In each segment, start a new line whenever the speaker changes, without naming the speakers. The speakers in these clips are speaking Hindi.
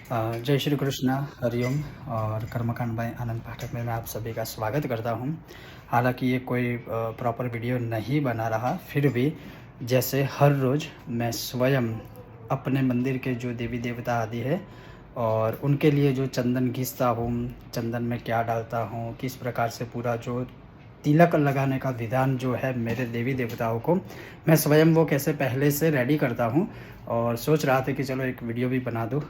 जय श्री कृष्ण, हरिओम। और कर्मकांड बाय आनंद पाठक में मैं आप सभी का स्वागत करता हूं। हालांकि ये कोई प्रॉपर वीडियो नहीं बना रहा, फिर भी जैसे हर रोज़ मैं स्वयं अपने मंदिर के जो देवी देवता आदि है और उनके लिए जो चंदन घिसता हूँ, चंदन में क्या डालता हूँ, किस प्रकार से पूरा जो तिलक लगाने का विधान जो है मेरे देवी देवताओं को, मैं स्वयं वो कैसे पहले से रेडी करता हूँ। और सोच रहा था कि चलो एक वीडियो भी बना दूँ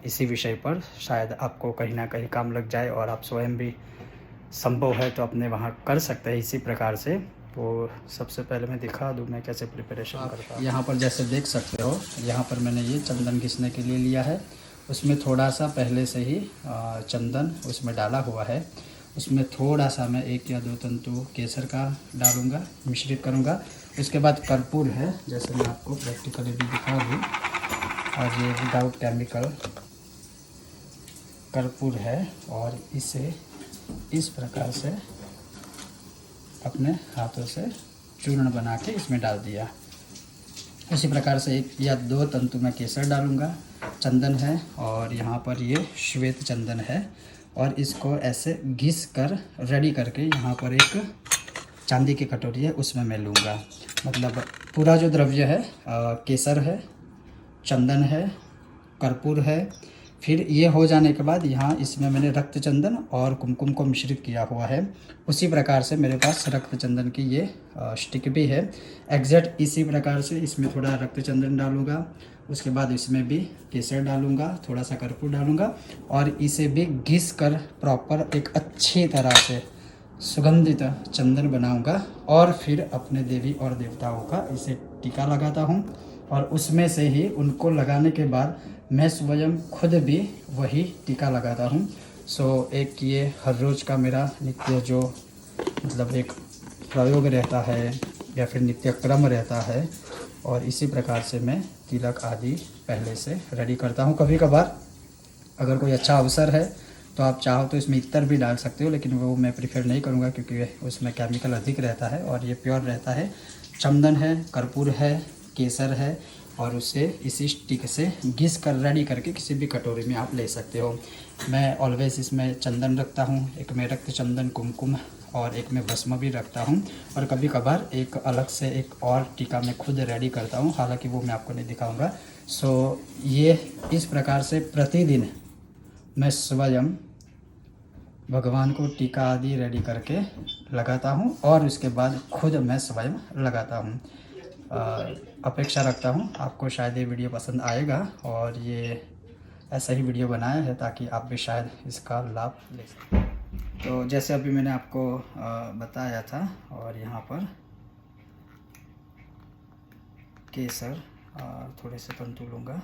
इसी विषय पर, शायद आपको कहीं ना कहीं काम लग जाए और आप स्वयं भी संभव है तो अपने वहाँ कर सकते हैं इसी प्रकार से। तो सबसे पहले मैं दिखा दूँ मैं कैसे प्रिपरेशन करता हूँ। यहाँ पर जैसे देख सकते हो, यहाँ पर मैंने ये चंदन घिसने के लिए लिया है। उसमें थोड़ा सा पहले से ही चंदन उसमें डाला हुआ है। उसमें थोड़ा सा मैं 1 या 2 तंतु केसर का डालूँगा, मिश्रित करूँगा। उसके बाद कर्पूर है, जैसे मैं आपको प्रैक्टिकली भी दिखा दूँ। और ये विदाउट केमिकल कर्पूर है और इसे इस प्रकार से अपने हाथों से चूर्ण बना के इसमें डाल दिया। इसी प्रकार से 1 या 2 तंतु मैं केसर डालूँगा। चंदन है और यहाँ पर ये श्वेत चंदन है और इसको ऐसे घिस कर रेडी करके यहाँ पर एक चांदी की कटोरी है उसमें मैं लूँगा। मतलब पूरा जो द्रव्य है केसर है, चंदन है, कर्पूर है। फिर ये हो जाने के बाद यहाँ इसमें मैंने रक्त चंदन और कुमकुम को मिश्रित किया हुआ है। उसी प्रकार से मेरे पास रक्त चंदन की ये स्टिक भी है। एग्जैक्ट इसी प्रकार से इसमें थोड़ा रक्त चंदन डालूँगा, उसके बाद इसमें भी केसर डालूँगा, थोड़ा सा कर्पूर डालूँगा और इसे भी घिस कर प्रॉपर एक अच्छी तरह से सुगंधित चंदन बनाऊँगा। और फिर अपने देवी और देवताओं का इसे टीका लगाता हूँ और उसमें से ही उनको लगाने के बाद मैं स्वयं खुद भी वही टीका लगाता हूँ। एक ये हर रोज़ का मेरा नित्य जो मतलब एक प्रयोग रहता है या फिर नित्य क्रम रहता है। और इसी प्रकार से मैं तिलक आदि पहले से रेडी करता हूँ। कभी कभार अगर कोई अच्छा अवसर है तो आप चाहो तो इसमें इत्र भी डाल सकते हो, लेकिन वो मैं प्रीफर नहीं करूँगा क्योंकि उसमें केमिकल अधिक रहता है और ये प्योर रहता है। चंदन है, कर्पूर है, केसर है और उसे इसी स्टिक से घिस कर रेडी करके किसी भी कटोरी में आप ले सकते हो। मैं ऑलवेज़ इसमें चंदन रखता हूँ, एक में रक्त चंदन कुमकुम और एक में भस्म भी रखता हूँ। और कभी कभार एक अलग से एक और टीका मैं खुद रेडी करता हूँ, हालांकि वो मैं आपको नहीं दिखाऊंगा। ये इस प्रकार से प्रतिदिन मैं स्वयं भगवान को टीका आदि रेडी करके लगाता हूँ और उसके बाद खुद मैं स्वयं लगाता हूँ। अपेक्षा रखता हूँ आपको शायद ये वीडियो पसंद आएगा और ये ऐसा ही वीडियो बनाया है ताकि आप भी शायद इसका लाभ ले सकें। तो जैसे अभी मैंने आपको बताया था, और यहाँ पर केसर थोड़े से तंतु लूँगा।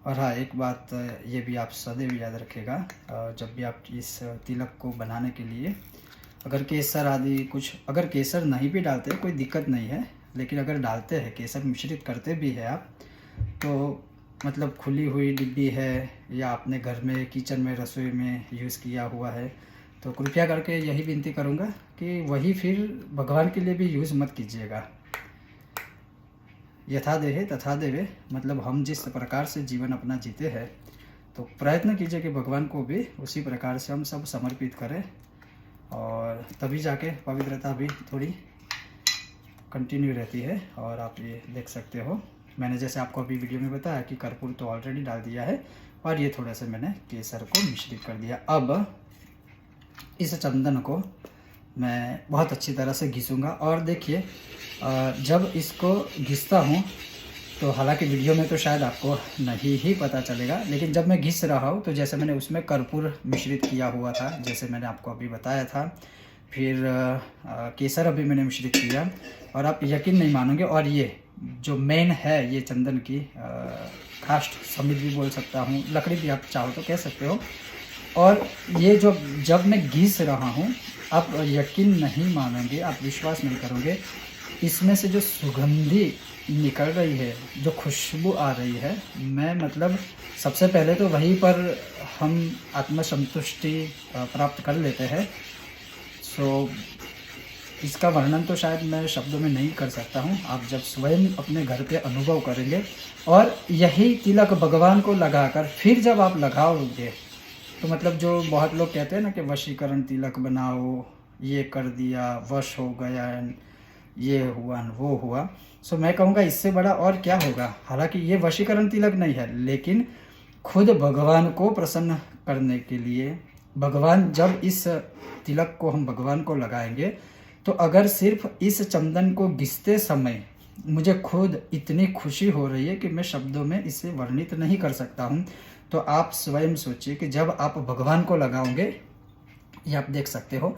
और हाँ, एक बात ये भी आप सदैव याद रखिएगा, जब भी आप इस तिलक को बनाने के लिए अगर केसर आदि कुछ, अगर केसर नहीं भी डालते कोई दिक्कत नहीं है, लेकिन अगर डालते हैं केसर मिश्रित करते भी हैं आप, तो मतलब खुली हुई डिब्बी है या आपने घर में किचन में रसोई में यूज़ किया हुआ है, तो कृपया करके यही विनती करूँगा कि वही फिर भगवान के लिए भी यूज़ मत कीजिएगा। यथा देहे तथा देवे, मतलब हम जिस प्रकार से जीवन अपना जीते हैं तो प्रयत्न कीजिए कि भगवान को भी उसी प्रकार से हम सब समर्पित करें, और तभी जाके पवित्रता भी थोड़ी कंटिन्यू रहती है। और आप ये देख सकते हो, मैंने जैसे आपको अभी वीडियो में बताया कि कर्पूर तो ऑलरेडी डाल दिया है और ये थोड़ा सा मैंने केसर को मिश्रित कर दिया। अब इस चंदन को मैं बहुत अच्छी तरह से घिसूँगा। और देखिए, जब इसको घिसता हूँ तो हालांकि वीडियो में तो शायद आपको नहीं ही पता चलेगा, लेकिन जब मैं घिस रहा हूँ तो जैसे मैंने उसमें कर्पूर मिश्रित किया हुआ था, जैसे मैंने आपको अभी बताया था, फिर केसर अभी मैंने मिश्रित किया, और आप यकीन नहीं मानोगे। और ये जो मेन है, ये चंदन की काष्ठ समित भी बोल सकता हूँ, लकड़ी भी आप चाहो तो कह सकते हो। और ये जो जब मैं घिस रहा हूँ, आप यकीन नहीं मानोगे, आप विश्वास नहीं करोगे, इसमें से जो सुगंधी निकल रही है, जो खुशबू आ रही है, मैं मतलब सबसे पहले तो वहीं पर हम आत्मसंतुष्टि प्राप्त कर लेते हैं। इसका वर्णन तो शायद मैं शब्दों में नहीं कर सकता हूँ। आप जब स्वयं अपने घर पे अनुभव करेंगे और यही तिलक भगवान को लगाकर फिर जब आप लगाओगे तो मतलब जो बहुत लोग कहते हैं ना कि वशीकरण तिलक बनाओ, ये कर दिया, वश हो गया, ये हुआ वो हुआ। सो मैं कहूँगा इससे बड़ा और क्या होगा। हालांकि ये वशीकरण तिलक नहीं है, लेकिन खुद भगवान को प्रसन्न करने के लिए, भगवान जब इस तिलक को हम भगवान को लगाएंगे तो अगर सिर्फ इस चंदन को घिसते समय मुझे खुद इतनी खुशी हो रही है कि मैं शब्दों में इसे वर्णित नहीं कर सकता हूँ, तो आप स्वयं सोचिए कि जब आप भगवान को लगाओगे, ये आप देख सकते हो,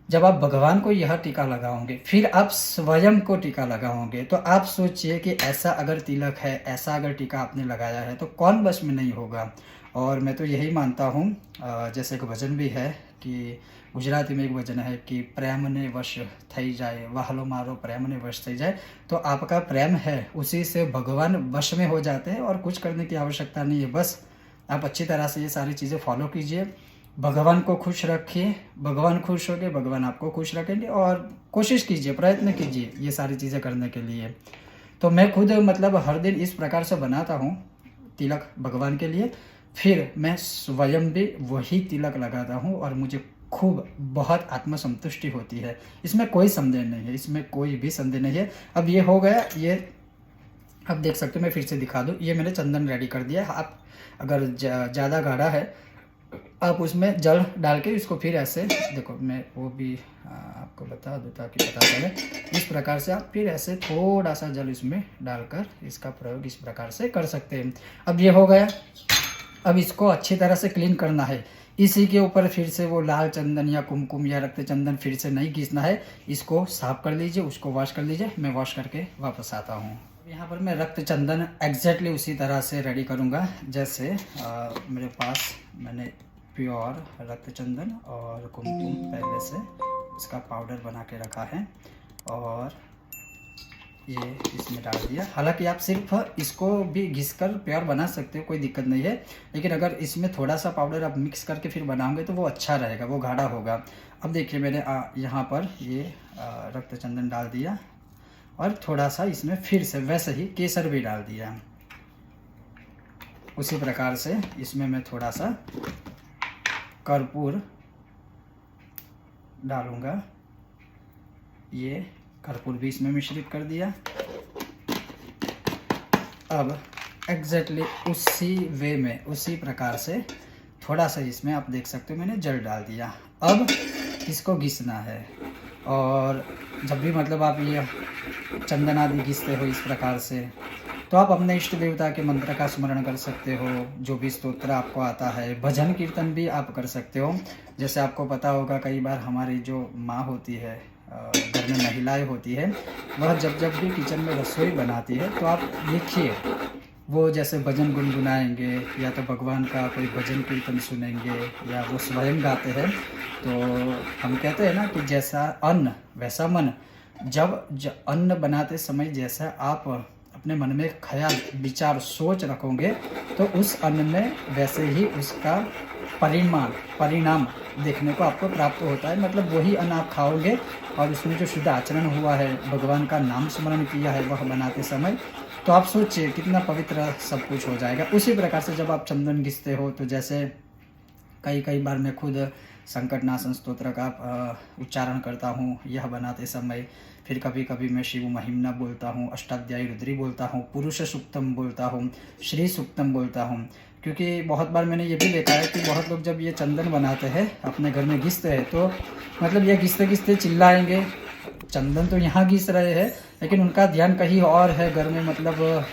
जब आप भगवान को यह टीका लगाओगे फिर आप स्वयं को टीका लगाओगे, तो आप सोचिए कि ऐसा अगर तिलक है, ऐसा अगर टीका आपने लगाया है तो कौन वश में नहीं होगा। और मैं तो यही मानता हूँ, जैसे एक भजन भी है कि गुजराती में एक भजन है कि प्रेम ने वश थई जाए, वाहलो मारो प्रेम ने वश थई जाए। तो आपका प्रेम है, उसी से भगवान वश में हो जाते हैं और कुछ करने की आवश्यकता नहीं है। बस आप अच्छी तरह से ये सारी चीज़ें फॉलो कीजिए, भगवान को खुश रखिए, भगवान खुश होंगे, भगवान आपको खुश रखेंगे। और कोशिश कीजिए, प्रयत्न कीजिए ये सारी चीज़ें करने के लिए। तो मैं खुद मतलब हर दिन इस प्रकार से बनाता हूँ तिलक भगवान के लिए, फिर मैं स्वयं भी वही तिलक लगाता हूँ और मुझे खूब बहुत आत्मसंतुष्टि होती है। इसमें कोई संदेह नहीं है, इसमें कोई भी संदेह नहीं है। अब ये हो गया, ये अब देख सकते हो, मैं फिर से दिखा दूँ, ये मैंने चंदन रेडी कर दिया है। आप अगर ज़्यादा गाढ़ा है आप उसमें जल डाल के इसको फिर ऐसे देखो, मैं वो भी आपको बता दूँ ताकि पता चले। इस प्रकार से आप फिर ऐसे थोड़ा सा जल इसमें डालकर इसका प्रयोग इस प्रकार से कर सकते हैं। अब ये हो गया, अब इसको अच्छी तरह से क्लीन करना है। इसी के ऊपर फिर से वो लाल चंदन या कुमकुम या रक्त चंदन फिर से नहीं घिसना है, इसको साफ कर लीजिए, उसको वॉश कर लीजिए। मैं वॉश करके वापस आता हूँ। यहाँ पर मैं रक्त चंदन एग्जैक्टली उसी तरह से रेडी करूँगा जैसे मेरे पास मैंने प्योर रक्त चंदन और कुमकुम पहले से इसका पाउडर बना के रखा है और ये इसमें डाल दिया। हालांकि आप सिर्फ इसको भी घिसकर प्योर बना सकते हो, कोई दिक्कत नहीं है, लेकिन अगर इसमें थोड़ा सा पाउडर आप मिक्स करके फिर बनाओगे तो वो अच्छा रहेगा, वो गाढ़ा होगा। अब देखिए मैंने यहाँ पर ये रक्त चंदन डाल दिया और थोड़ा सा इसमें फिर से वैसे ही केसर भी डाल दिया। उसी प्रकार से इसमें मैं थोड़ा सा कर्पूर डालूंगा, ये कर्पूर भी इसमें मिश्रित कर दिया। अब एग्जैक्टली उसी वे में, उसी प्रकार से थोड़ा सा इसमें आप देख सकते हो मैंने जल डाल दिया। अब इसको घिसना है और जब भी मतलब आप ये चंदन आदि घिसते हो इस प्रकार से, तो आप अपने इष्ट देवता के मंत्र का स्मरण कर सकते हो, जो भी स्तोत्र आपको आता है, भजन कीर्तन भी आप कर सकते हो। जैसे आपको पता होगा कई बार हमारी जो माँ होती है, घर में महिलाएं होती है, वह जब जब भी किचन में रसोई बनाती है तो आप लिखिए, वो जैसे भजन गुनगुनाएंगे या तो भगवान का कोई भजन कीर्तन सुनेंगे या वो स्वयं गाते हैं। तो हम कहते हैं ना कि जैसा अन्न वैसा मन। जब अन्न बनाते समय जैसा आप अपने मन में ख्याल विचार सोच रखोगे तो उस अन्न में वैसे ही उसका परिणाम देखने को आपको प्राप्त होता है। मतलब वही अन्न आप खाओगे और उसमें जो शुद्ध आचरण हुआ है, भगवान का नाम स्मरण किया है वह बनाते समय, तो आप सोचिए कितना पवित्र सब कुछ हो जाएगा। उसी प्रकार से जब आप चंदन घिसते हो तो जैसे कई बार मैं खुद संकटनाशन स्तोत्र का उच्चारण करता हूँ यह बनाते समय। फिर कभी कभी मैं शिव महिमना बोलता हूँ, अष्टाध्यायी रुद्री बोलता हूँ, पुरुष सूक्तम बोलता हूँ, श्री सूक्तम बोलता हूँ। क्योंकि बहुत बार मैंने ये भी देखा है कि बहुत लोग जब ये चंदन बनाते हैं अपने घर में घिसते हैं तो मतलब ये घिसते घिसते चिल्लाएंगे। चंदन तो यहाँ घिस रहे हैं लेकिन उनका ध्यान कहीं और है घर में, मतलब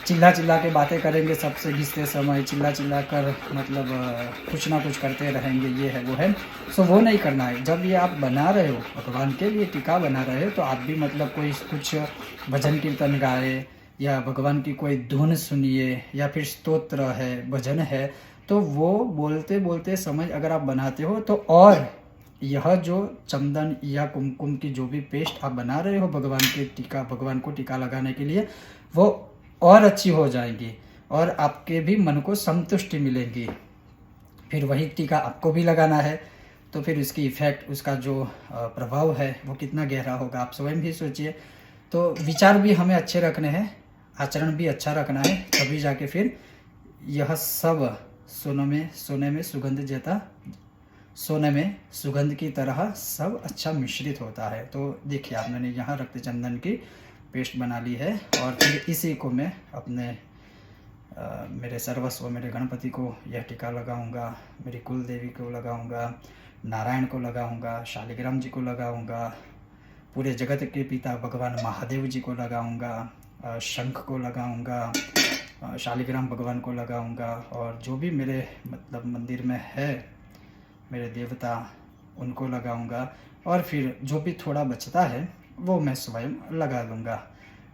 चिल्ला के बातें करेंगे सबसे घिसते समय, चिल्ला कर मतलब कुछ ना कुछ करते रहेंगे, ये है वो है। सो वो नहीं करना है। जब ये आप बना रहे हो भगवान के लिए टीका बना रहे हो तो आप भी मतलब कोई कुछ भजन कीर्तन गाए या भगवान की कोई धुन सुनिए या फिर स्तोत्र है, भजन है, तो वो बोलते बोलते समय अगर आप बनाते हो तो और यह जो चंदन या कुमकुम की जो भी पेस्ट आप बना रहे हो भगवान को टीका लगाने के लिए, वो और अच्छी हो जाएगी और आपके भी मन को संतुष्टि मिलेगी। फिर वही टीका आपको भी लगाना है तो फिर उसकी इफ़ेक्ट, उसका जो प्रभाव है वो कितना गहरा होगा, आप स्वयं ही सोचिए। तो विचार भी हमें अच्छे रखने हैं, आचरण भी अच्छा रखना है, तभी जाके फिर यह सब सोने में सुगंध जैसा, सोने में सुगंध की तरह सब अच्छा मिश्रित होता है। तो देखिए आप, मैंने यहाँ रक्त चंदन की पेस्ट बना ली है और फिर इसी को मैं अपने मेरे सर्वस्व, मेरे गणपति को यह टीका लगाऊंगा, मेरी कुल देवी को लगाऊंगा, नारायण को लगाऊंगा, शालिग्राम जी को लगाऊंगा, पूरे जगत के पिता भगवान महादेव जी को लगाऊंगा, शंख को लगाऊंगा, शालिग्राम भगवान को लगाऊंगा, और जो भी मेरे मतलब मंदिर में है मेरे देवता उनको लगाऊंगा, और फिर जो भी थोड़ा बचता है वो मैं स्वयं लगा लूँगा।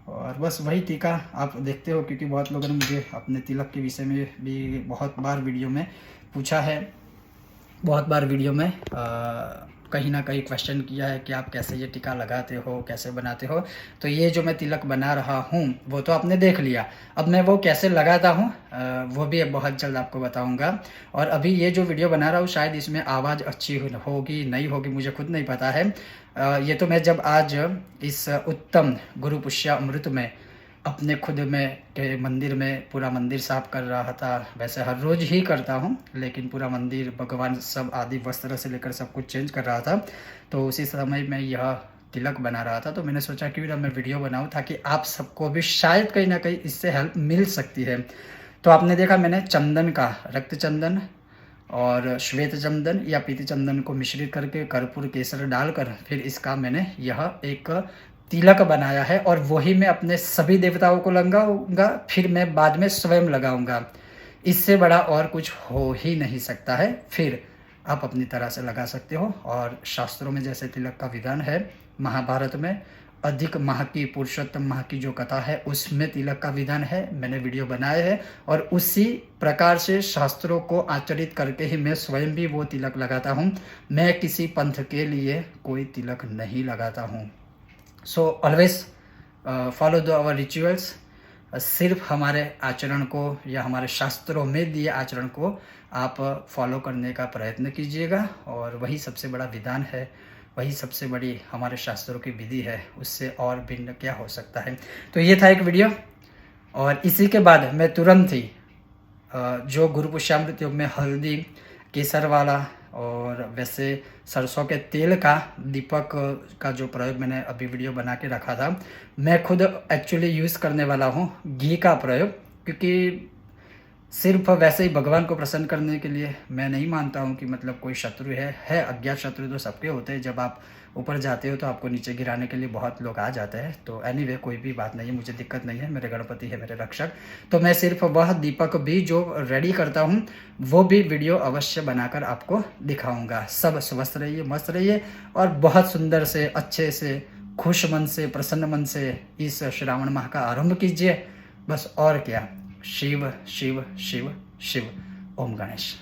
और बस वही टीका आप देखते हो, क्योंकि बहुत लोगों ने मुझे अपने तिलक के विषय में भी बहुत बार वीडियो में पूछा है, बहुत बार वीडियो में कहीं ना कहीं क्वेश्चन किया है कि आप कैसे ये टीका लगाते हो, कैसे बनाते हो। तो ये जो मैं तिलक बना रहा हूँ वो तो आपने देख लिया, अब मैं वो कैसे लगाता हूँ वो भी बहुत जल्द आपको बताऊँगा। और अभी ये जो वीडियो बना रहा हूँ शायद इसमें आवाज़ अच्छी होगी नहीं होगी मुझे खुद नहीं पता है। ये तो मैं जब आज इस उत्तम गुरु पुष्यामृत में अपने खुद में के मंदिर में पूरा मंदिर साफ कर रहा था, वैसे हर रोज़ ही करता हूँ, लेकिन पूरा मंदिर भगवान सब आदि वस्त्र से लेकर सब कुछ चेंज कर रहा था, तो उसी समय में यह तिलक बना रहा था। तो मैंने सोचा क्यों ना मैं वीडियो बनाऊँ ताकि आप सबको भी शायद कहीं ना कहीं इससे हेल्प मिल सकती है। तो आपने देखा मैंने चंदन का, रक्त चंदन और श्वेत चंदन या पीत चंदन को मिश्रित करके कर्पूर केसर डालकर फिर इसका मैंने यह एक तिलक बनाया है, और वही मैं अपने सभी देवताओं को लगाऊंगा, फिर मैं बाद में स्वयं लगाऊंगा। इससे बड़ा और कुछ हो ही नहीं सकता है। फिर आप अपनी तरह से लगा सकते हो। और शास्त्रों में जैसे तिलक का विधान है, महाभारत में अधिक माह की, पुरुषोत्तम माह की जो कथा है उसमें तिलक का विधान है, मैंने वीडियो बनाए हैं, और उसी प्रकार से शास्त्रों को आचरित करके ही मैं स्वयं भी वो तिलक लगाता हूँ। मैं किसी पंथ के लिए कोई तिलक नहीं लगाता हूँ। सो ऑलवेज फॉलो द आवर रिचुअल्स। सिर्फ हमारे आचरण को या हमारे शास्त्रों में दिए आचरण को आप फॉलो करने का प्रयत्न कीजिएगा, और वही सबसे बड़ा विधान है, वही सबसे बड़ी हमारे शास्त्रों की विधि है, उससे और भिन्न क्या हो सकता है। तो ये था एक वीडियो, और इसी के बाद मैं तुरंत ही जो गुरु पुष्यामृत योग में हल्दी, केसर वाला और वैसे सरसों के तेल का दीपक का जो प्रयोग मैंने अभी वीडियो बना के रखा था, मैं खुद एक्चुअली यूज़ करने वाला हूँ घी का प्रयोग, क्योंकि सिर्फ वैसे ही भगवान को प्रसन्न करने के लिए मैं नहीं मानता हूँ कि मतलब कोई शत्रु है अज्ञात शत्रु तो सबके होते हैं। जब आप ऊपर जाते हो तो आपको नीचे गिराने के लिए बहुत लोग आ जाते हैं। तो एनीवे कोई भी बात नहीं है, मुझे दिक्कत नहीं है, मेरे गणपति है मेरे रक्षक। तो मैं सिर्फ वह दीपक भी जो रेडी करता हूँ वो भी वीडियो अवश्य बनाकर आपको दिखाऊँगा। सब स्वस्थ रहिए, मस्त रहिए, और बहुत सुंदर से, अच्छे से, खुश मन से, प्रसन्न मन से इस श्रावण माह का आरंभ कीजिए। बस और क्या। शिव शिव शिव शिव। ओम गणेश।